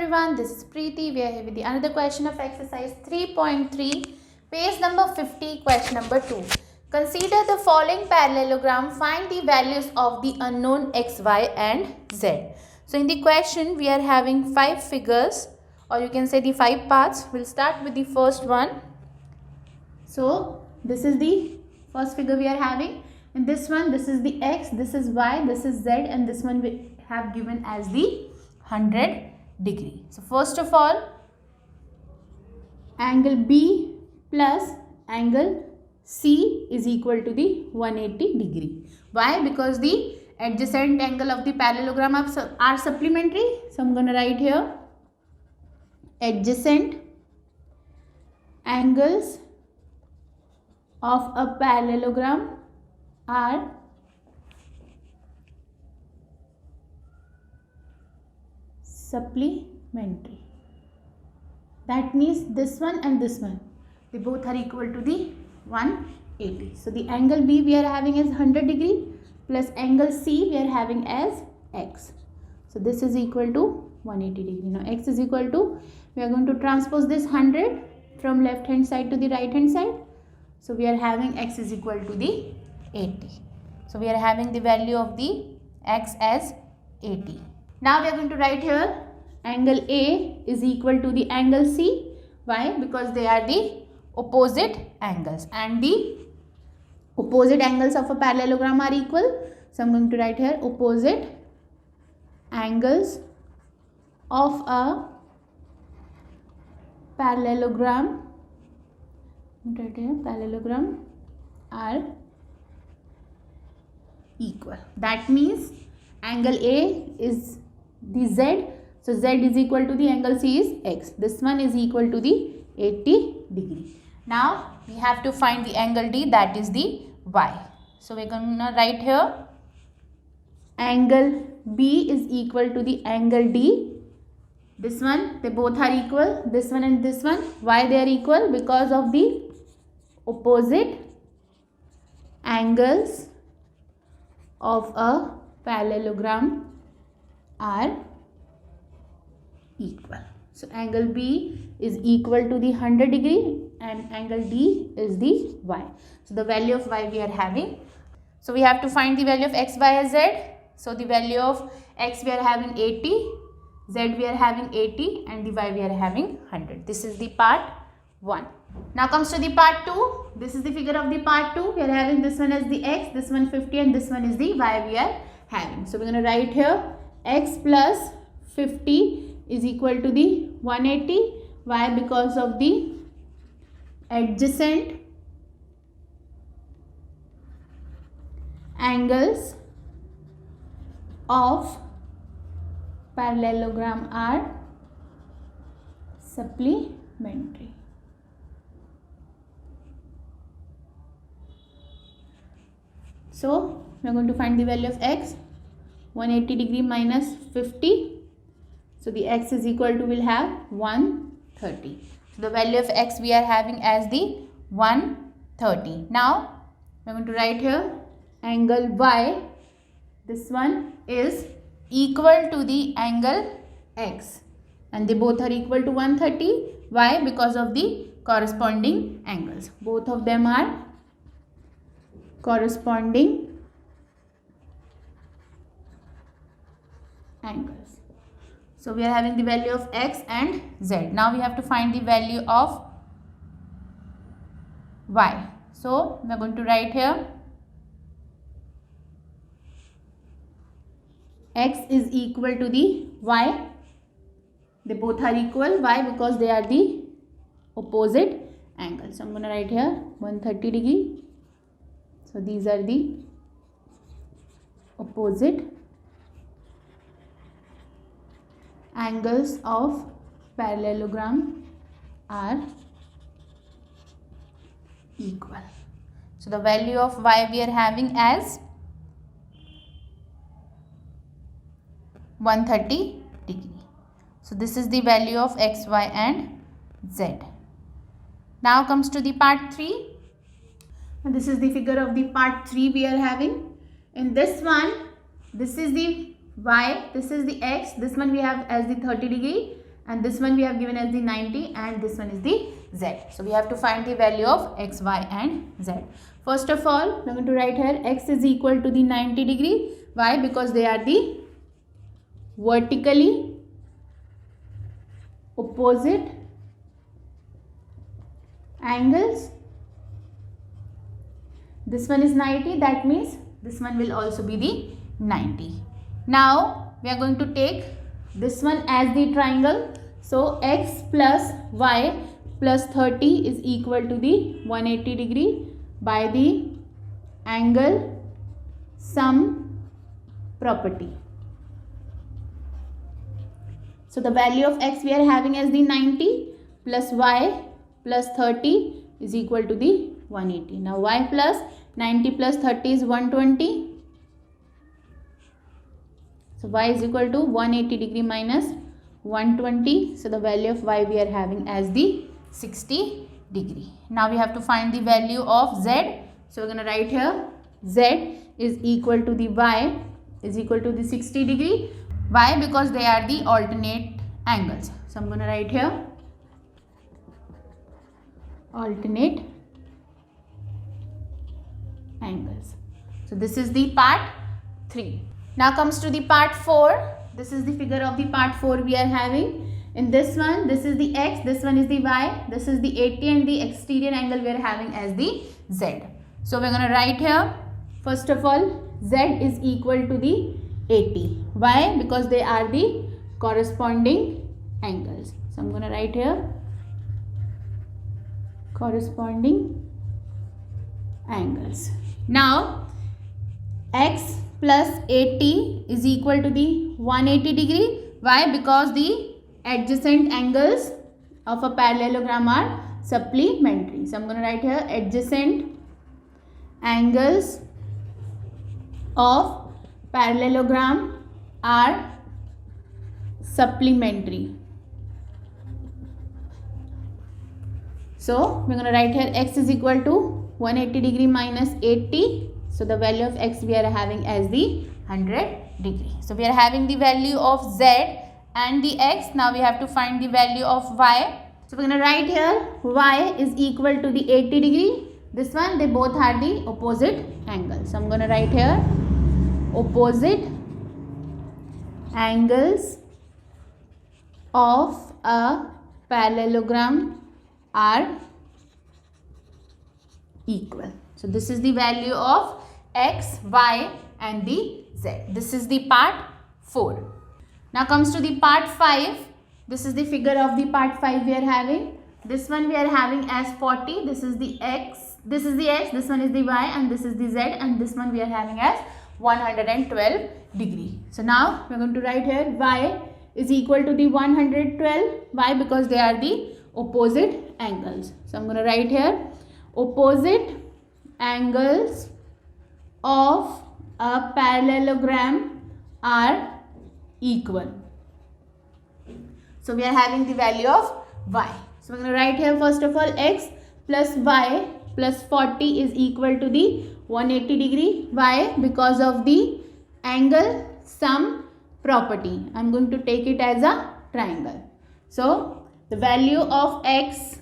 everyone, this is Preeti. We are here with the another question of exercise 3.3, page number 50, question number 2. Consider the following parallelogram. Find the values of the unknown x, y and z. So in the question we are having 5 figures, or you can say the 5 parts. We'll start with the first one. So this is the first figure we are having. In this one, this is the x, this is y, this is z, and this one we have given as the 100 degree. So first of all, angle B plus angle C is equal to the 180 degree. Why? Because the adjacent angle of the parallelogram are supplementary. So I'm going to write here adjacent angles of a parallelogram are supplementary. That means this one and this one, they both are equal to the 180. So the angle B we are having as 100 degree plus angle C we are having as x. So this is equal to 180 degree. Now x is equal to, we are going to transpose this 100 from left hand side to the right hand side. So we are having x is equal to the 80. So we are having the value of the x as 80. Now we are going to write here angle A is equal to the angle C. Why? Because they are the opposite angles and the opposite angles of a parallelogram are equal. So I am going to write here opposite angles of a parallelogram. Right here, parallelogram are equal. That means angle A is the z, so z is equal to the angle C is x. This one is equal to the 80 degree. Now we have to find the angle D, that is the y. So we're going to write here angle B is equal to the angle D. This one, they both are equal, this one and this one. Why they are equal? Because of the opposite angles of a parallelogram are equal. So angle B is equal to the 100 degree and angle D is the y. So the value of y we are having. So we have to find the value of x, y and z. So the value of x we are having 80, z we are having 80 and the y we are having 100. This is the part 1. Now comes to the part 2. This is the figure of the part 2. We are having this one as the x, this one 50 and this one is the y we are having. So we are going to write here x plus 50 is equal to the 180. Why? Because of the adjacent angles of parallelogram are supplementary. So we are going to find the value of x, 180 degree minus 50. So the x is equal to, will have 130. So the value of x we are having as the 130. Now we are going to write here angle y. This one is equal to the angle x and they both are equal to 130. Why? Because of the corresponding angles. Both of them are corresponding angles. So we are having the value of x and z. Now we have to find the value of y. So we are going to write here x is equal to the y. They both are equal. Why? Because they are the opposite angles. So I'm going to write here 130 degree. So these are the opposite angles of parallelogram are equal. So the value of y we are having as 130 degree. So this is the value of x, y and z. Now comes to the part 3. And this is the figure of the part 3 we are having. In this one, this is the y, this is the x, this one we have as the 30 degree and this one we have given as the 90, and this one is the z. So we have to find the value of x, y and z. First of all, we are going to write here x is equal to the 90 degree. Why? Because they are the vertically opposite angles. This one is 90, that means this one will also be the 90. Now we are going to take this one as the triangle. So x plus y plus 30 is equal to the 180 degree by the angle sum property. So the value of x we are having as the 90 plus y plus 30 is equal to the 180. Now y plus 90 plus 30 is 120. So y is equal to 180 degree minus 120. So the value of y we are having as the 60 degree. Now we have to find the value of z. So we're going to write here z is equal to the y is equal to the 60 degree. Why? Because they are the alternate angles. So I'm going to write here alternate angles. So this is the part 3. Now comes to the part 4. This is the figure of the part 4 we are having. In this one, this is the x, this one is the y, this is the 80, and the exterior angle we are having as the z. So we're going to write here, first of all, z is equal to the 80. Why? Because they are the corresponding angles. So I'm going to write here corresponding angles. Now x plus 80 is equal to the 180 degree. Why? Because the adjacent angles of a parallelogram are supplementary. So I'm going to write here adjacent angles of parallelogram are supplementary. So we're going to write here x is equal to 180 degree minus 80. So the value of x we are having as the 100 degree. So we are having the value of z and the x. Now we have to find the value of y. So we're going to write here y is equal to the 80 degree. This one, they both are the opposite angles. So I'm going to write here opposite angles of a parallelogram are equal. So this is the value of x, y and the z. This is the part 4. Now comes to the part 5. This is the figure of the part 5 we are having. This one we are having as 40. This is the x, this is the x, this one is the y and this is the z, and this one we are having as 112 degree. So now we are going to write here y is equal to the 112. Why? Because they are the opposite angles. So I'm going to write here opposite angles of a parallelogram are equal. So we are having the value of y. So we're going to write here first of all x plus y plus 40 is equal to the 180 degree. Why? Because of the angle sum property. I'm going to take it as a triangle. So the value of x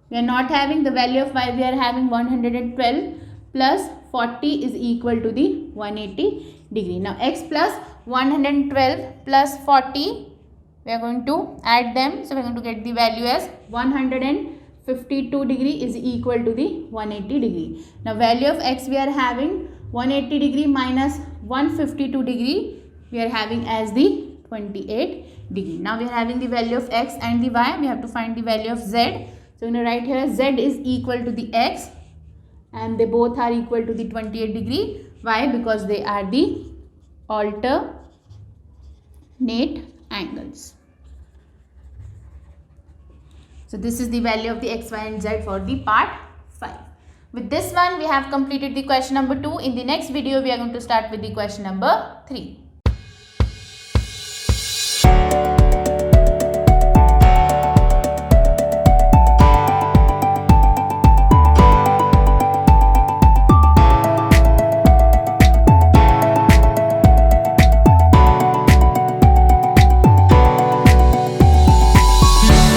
we are not having, the value of y we are having 112 plus 40 is equal to the 180 degree. Now x plus 112 plus 40, we are going to add them. So we are going to get the value as 152 degree is equal to the 180 degree. Now value of x we are having 180 degree minus 152 degree we are having as the 28 degree. Now we are having the value of x and the y. We have to find the value of z. So we are going to write here z is equal to the x and they both are equal to the 28 degree. Why? Because they are the alternate angles. So this is the value of the x, y and z for the part 5. With this one we have completed the question number 2. In the next video we are going to start with the question number 3.